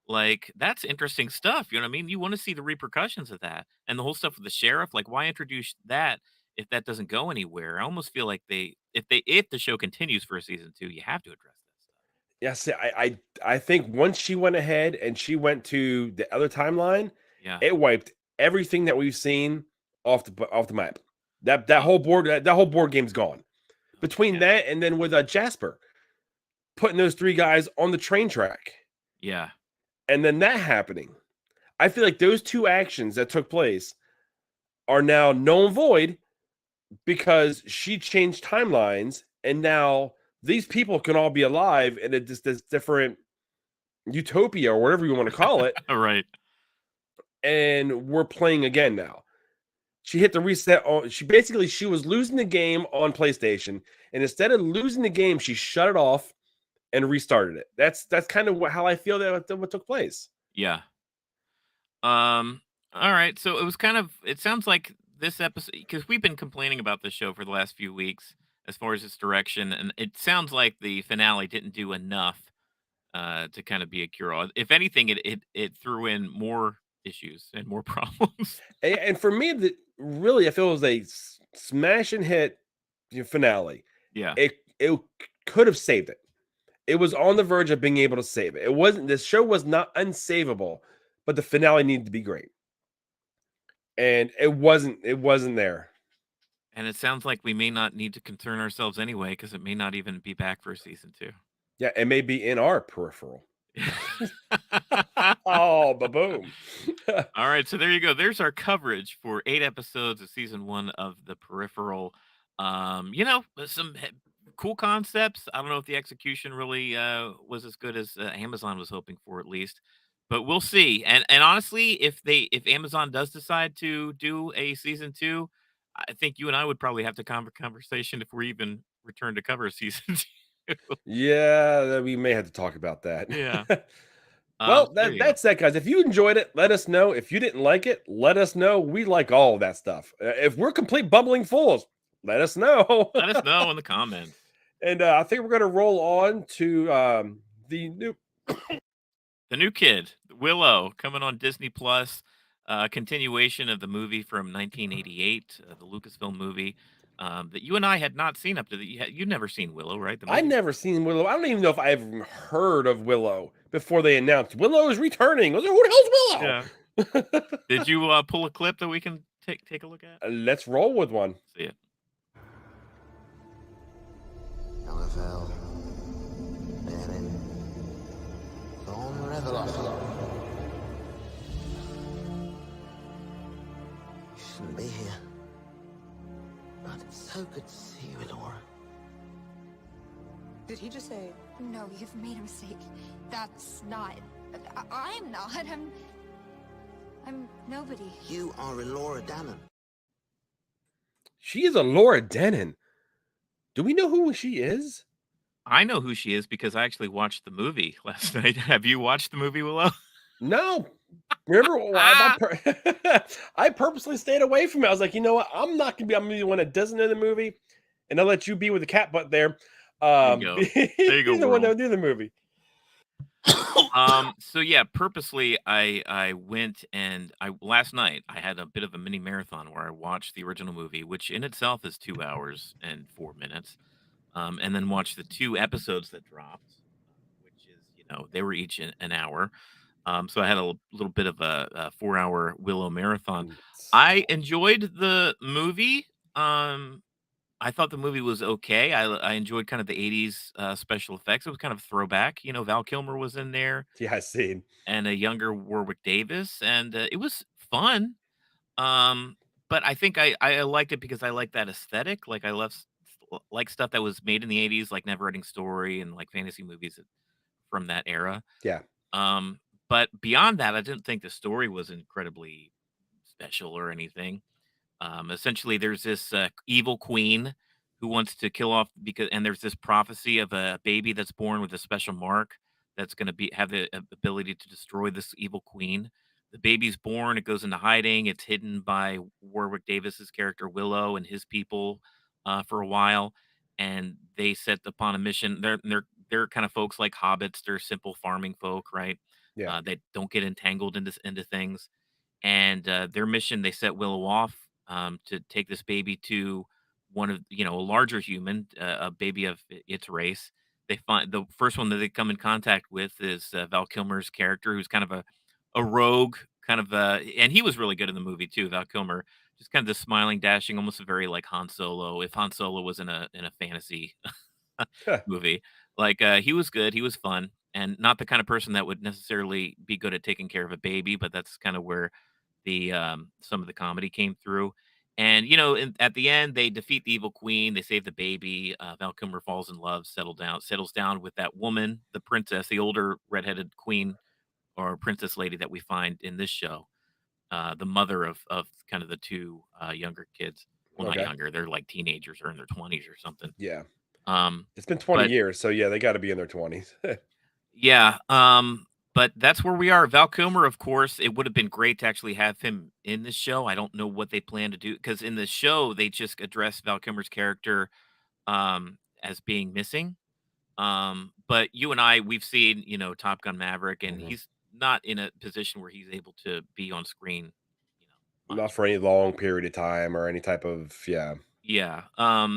Like that's interesting stuff. You know what I mean? You want to see the repercussions of that and the whole stuff with the sheriff. Like, why introduce that if that doesn't go anywhere? I almost feel like if the show continues for a season two, you have to address that stuff. Yeah, see, I think once she went ahead and she went to the other timeline, Yeah. it wiped everything that we've seen off the map. That Oh, that whole board game's gone. Between yeah. that and then with Jasper putting those three guys on the train track, Yeah. and then that happening, I feel like those two actions that took place are now null and void because she changed timelines, and now these people can all be alive in this different utopia or whatever you want to call it, All right. and we're playing again now. She hit the reset on she was losing the game on PlayStation, and instead of losing the game, she shut it off and restarted it. That's kind of how I feel that what took place. Yeah. All right. So it sounds like this episode, because we've been complaining about this show for the last few weeks as far as its direction, and it sounds like the finale didn't do enough to kind of be a cure all. If anything, it threw in more issues and more problems. And for me, really, I feel it was a smash and hit finale. Yeah. It could have saved it. It was on the verge of being able to save it. It wasn't. This show was not unsavable, but the finale needed to be great, and it wasn't. It wasn't there. And it sounds like we may not need to concern ourselves anyway, because it may not even be back for season 2. Yeah, it may be in our peripheral. Oh, ba-boom. All right, so there you go. There's our coverage for 8 episodes of season 1 of The Peripheral. Some cool concepts. I don't know if the execution really was as good as Amazon was hoping for, at least, but we'll see. And honestly, if Amazon does decide to do a season 2, I think you and I would probably have to conversation if we even return to cover season 2. Yeah, we may have to talk about that. Yeah. Well, There you go. that's that, guys. If you enjoyed it, let us know. If you didn't like it, let us know. We like all of that stuff. If we're complete bubbling fools, let us know. Let us know in the comments. And I think we're going to roll on to the new kid, Willow, coming on Disney Plus. Continuation of the movie from 1988, the Lucasfilm movie that you and I had not seen up to you'd never seen Willow, right? I never seen Willow. I don't even know if I ever heard of Willow before they announced Willow is returning. I was like, who the hell's Willow? Yeah. Did you pull a clip that we can take a look at? Let's roll with one. See it. LFL. Bannon. You shouldn't be here. But it's so good to see you, Elora. Did he just say? No, you've made a mistake. That's not. I'm not. I'm nobody. You are Elora Danan. She is Elora Danan. Do we know who she is? I know who she is because I actually watched the movie last night. Have you watched the movie, Willow? No. Remember, I purposely stayed away from it. I was like, you know what? I'm not going to be. I'm going to be the one that doesn't know the movie, and I'll let you be with the cat butt there. There you go. There you go. The one that would do the movie. So yeah, purposely I went and last night I had a bit of a mini marathon where I watched the original movie, which in itself is 2 hours and 4 minutes. And then watched the 2 episodes that dropped, which is, they were each an hour. So I had a little bit of a 4-hour Willow marathon. I enjoyed the movie. I thought the movie was okay. I enjoyed kind of the 80s special effects. It was kind of throwback. Val Kilmer was in there. Yeah, I seen. And a younger Warwick Davis. And it was fun. But I think I liked it because I like that aesthetic. Like I like stuff that was made in the 80s, like Never Ending Story and like fantasy movies from that era. Yeah. But beyond that, I didn't think the story was incredibly special or anything. Essentially, there's this evil queen who wants to kill off and there's this prophecy of a baby that's born with a special mark that's going to have the ability to destroy this evil queen. The baby's born, it goes into hiding, it's hidden by Warwick Davis's character Willow and his people for a while, and they set upon a mission. They're kind of folks like hobbits. They're simple farming folk, right? Yeah. They don't get entangled into things. And their mission, they set Willow off to take this baby to one of a larger human, a baby of its race. They find the first one that they come in contact with is Val Kilmer's character, who's kind of a rogue, and he was really good in the movie too. Val Kilmer, just kind of this smiling, dashing, almost a very like Han Solo. If Han Solo was in a fantasy movie, like he was good, he was fun, and not the kind of person that would necessarily be good at taking care of a baby, but that's kind of where the some of the comedy came through. And at the end, they defeat the evil queen. They save the baby. Val Kilmer falls in love, settles down with that woman, the princess, the older redheaded queen or princess lady that we find in this show, the mother of kind of the 2 younger kids. Well, Okay. not younger; they're like teenagers or in their 20s or something. Yeah. It's been 20 years, so yeah, they got to be in their 20s. Yeah. But that's where we are. Val Kilmer, of course, it would have been great to actually have him in this show. I don't know what they plan to do because in the show they just address Val Kilmer's character as being missing. But you and I, we've seen, Top Gun Maverick, and he's not in a position where he's able to be on screen. Not for any long period of time or any type of Yeah.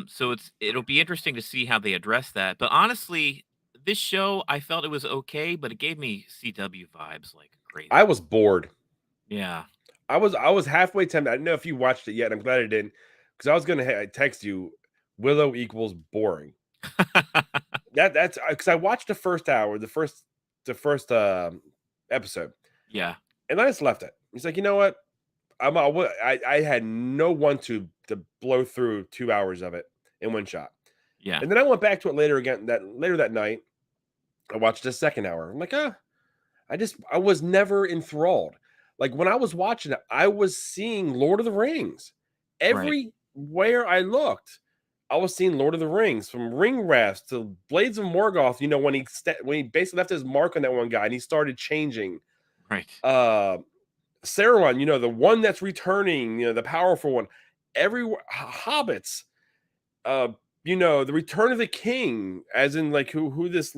So it'll be interesting to see how they address that. But honestly, this show, I felt it was okay, but it gave me CW vibes like crazy. I was bored. Yeah. I was halfway tempted. I don't know if you watched it yet. I'm glad I didn't, because I was gonna text you. Willow equals boring. That's because I watched the first hour, the first episode, Yeah. and I just left it. He's like, you know what? I had no one to blow through 2 hours of it in one shot. Yeah. And then I went back to it later that night. I watched the second hour. I'm like, I was never enthralled. Like when I was watching it, I was seeing Lord of the Rings. Right. Everywhere I looked, I was seeing Lord of the Rings, from ring rafts to Blades of Morgoth. When he basically left his mark on that one guy and he started changing. Right. Saruman, the one that's returning, the powerful one. Hobbits, the Return of the King, as in like who this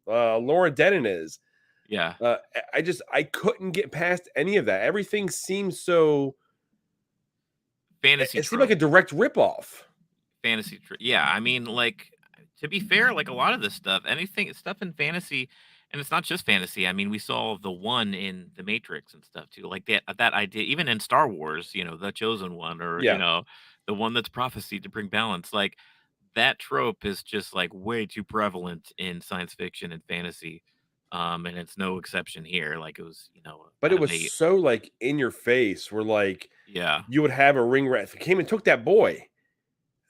Laura Denon is. Yeah. I couldn't get past any of that. Everything seems so fantasy. It seemed like a direct ripoff. Fantasy. Yeah, I mean, like, to be fair, like a lot of this stuff, stuff in fantasy, and it's not just fantasy. I mean, we saw the one in the Matrix and stuff too. Like that idea, even in Star Wars, the chosen one, or Yeah. the one that's prophesied to bring balance. Like that trope is just like way too prevalent in science fiction and fantasy. And it's no exception here. Like it was, But it was so like in your face, where like yeah, you would have a ring rat came and took that boy,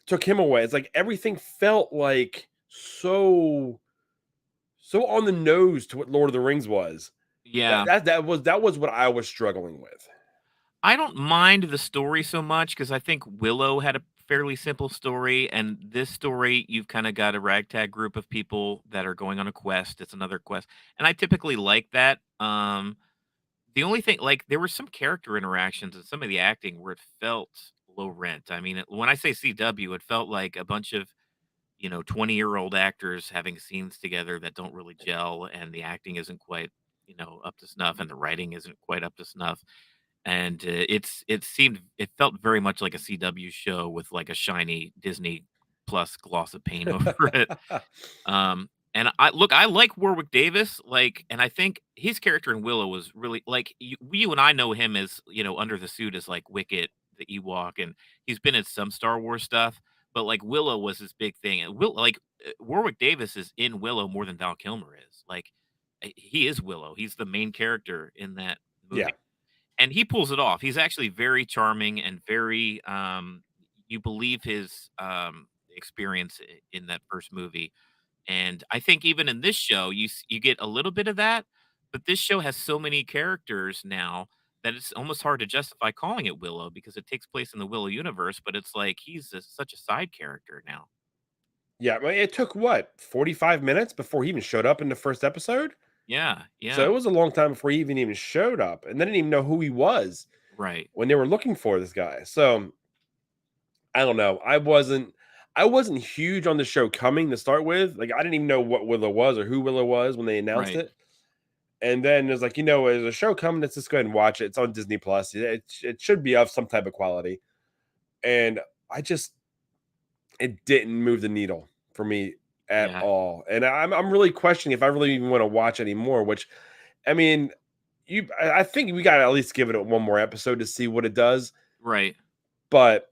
took him away. It's like everything felt like so on the nose to what Lord of the Rings was. yeah. That was what I was struggling with. I don't mind the story so much because I think Willow had a fairly simple story, and this story, you've kind of got a ragtag group of people that are going on a quest. It's another quest, and I typically like that. The only thing, like, there were some character interactions and some of the acting where it felt low rent. I mean, when I say CW, it felt like a bunch of 20-year-old actors having scenes together that don't really gel, and the acting isn't quite up to snuff, and the writing isn't quite up to snuff. And it felt very much like a CW show with like a shiny Disney Plus gloss of paint over it. And I like Warwick Davis, like, and I think his character in Willow was really like you and I know him as under the suit as like Wicket, the Ewok, and he's been in some Star Wars stuff, but like Willow was his big thing. And Warwick Davis is in Willow more than Val Kilmer is. Like he is Willow. He's the main character in that movie. Yeah. And he pulls it off. He's actually very charming and very you believe his experience in that first movie. And I think even in this show, you get a little bit of that, but this show has so many characters now that it's almost hard to justify calling it Willow because it takes place in the Willow universe, but it's like he's such a side character now. Yeah, it took what 45 minutes before he even showed up in the first episode. Yeah, yeah. So it was a long time before he even showed up, and they didn't even know who he was. Right. When they were looking for this guy. So I don't know. I wasn't huge on the show coming to start with. Like I didn't even know what Willow was or who Willow was when they announced Right. it. And then it's like, there's a show coming. Let's just go ahead and watch it. It's on Disney Plus. It should be of some type of quality. And it didn't move the needle for me at all. And I'm really questioning if I really even want to watch anymore, which I mean, I think we got to at least give it one more episode to see what it does. Right. But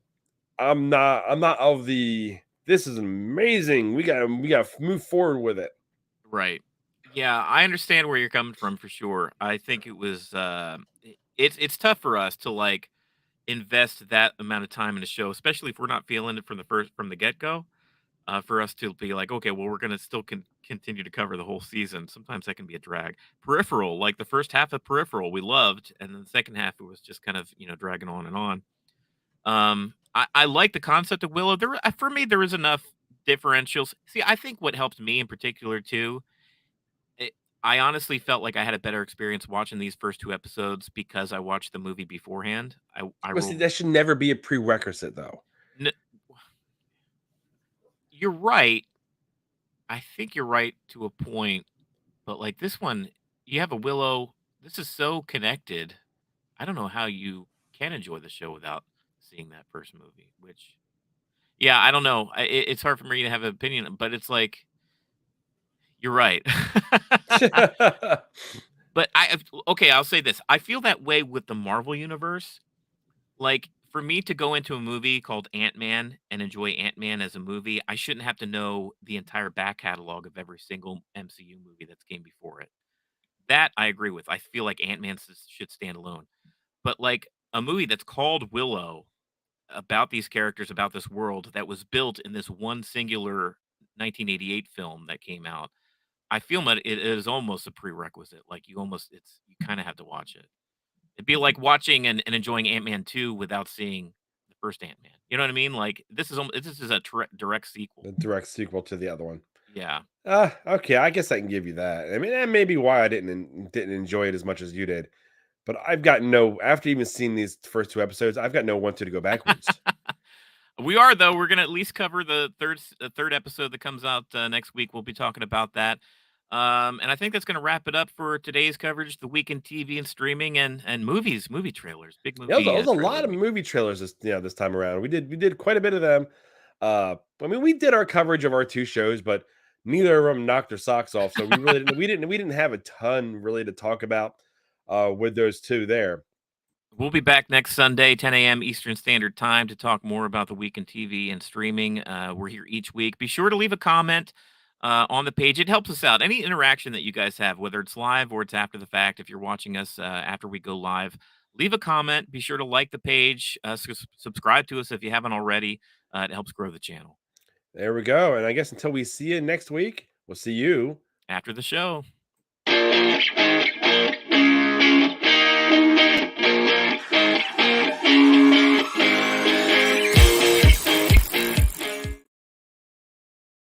I'm not of the this is amazing. We got to move forward with it. Right. Yeah, I understand where you're coming from for sure. I think it was it's tough for us to like invest that amount of time in a show, especially if we're not feeling it from the get-go. For us to be like, okay, well, we're going to still continue to cover the whole season. Sometimes that can be a drag. Peripheral, like the first half of Peripheral, we loved, and then the second half, it was just kind of dragging on and on. I like the concept of Willow. For me, there was enough differentials. See, I think what helped me in particular too, I honestly felt like I had a better experience watching these first two episodes because I watched the movie beforehand. That should never be a prerequisite, though. You're right. I think you're right to a point, but like this one, you have a Willow. This is so connected. I don't know how you can enjoy the show without seeing that first movie. Which, yeah, I don't know. It's hard for me to have an opinion, but it's like You're right. But okay, I'll say this. I feel that way with the Marvel universe. Like, for me to go into a movie called Ant-Man and enjoy Ant-Man as a movie, I shouldn't have to know the entire back catalog of every single MCU movie that's came before it. That I agree with. I feel like Ant-Man should stand alone. But like a movie that's called Willow, about these characters, about this world that was built in this one singular 1988 film that came out, I feel that it is almost a prerequisite. Like you kind of have to watch it. It'd be like watching and enjoying Ant-Man 2 without seeing the first Ant-Man. You know what I mean? Like this is a direct sequel. The direct sequel to the other one. Yeah. Okay, I guess I can give you that. I mean, that may be why I didn't enjoy it as much as you did. But I've got no, after even seeing these first 2 episodes, I've got no want to go backwards. We are though. We're gonna at least cover the third episode that comes out next week. We'll be talking about that. And I think that's gonna wrap it up for today's coverage, the week in TV and streaming and movies, movie trailers, big movie. Yeah, there was a lot of movie trailers this time around. We did quite a bit of them. I mean, we did our coverage of our 2 shows, but neither of them knocked their socks off. So we really didn't have a ton really to talk about with those 2 there. We'll be back next Sunday, 10 a.m. Eastern Standard Time, to talk more about the week in TV and streaming. We're here each week. Be sure to leave a comment on the page. It helps us out. Any interaction that you guys have, whether it's live or it's after the fact, if you're watching us after we go live, leave a comment. Be sure to like the page. Subscribe to us if you haven't already. It helps grow the channel. There we go. And I guess until we see you next week, we'll see you after the show.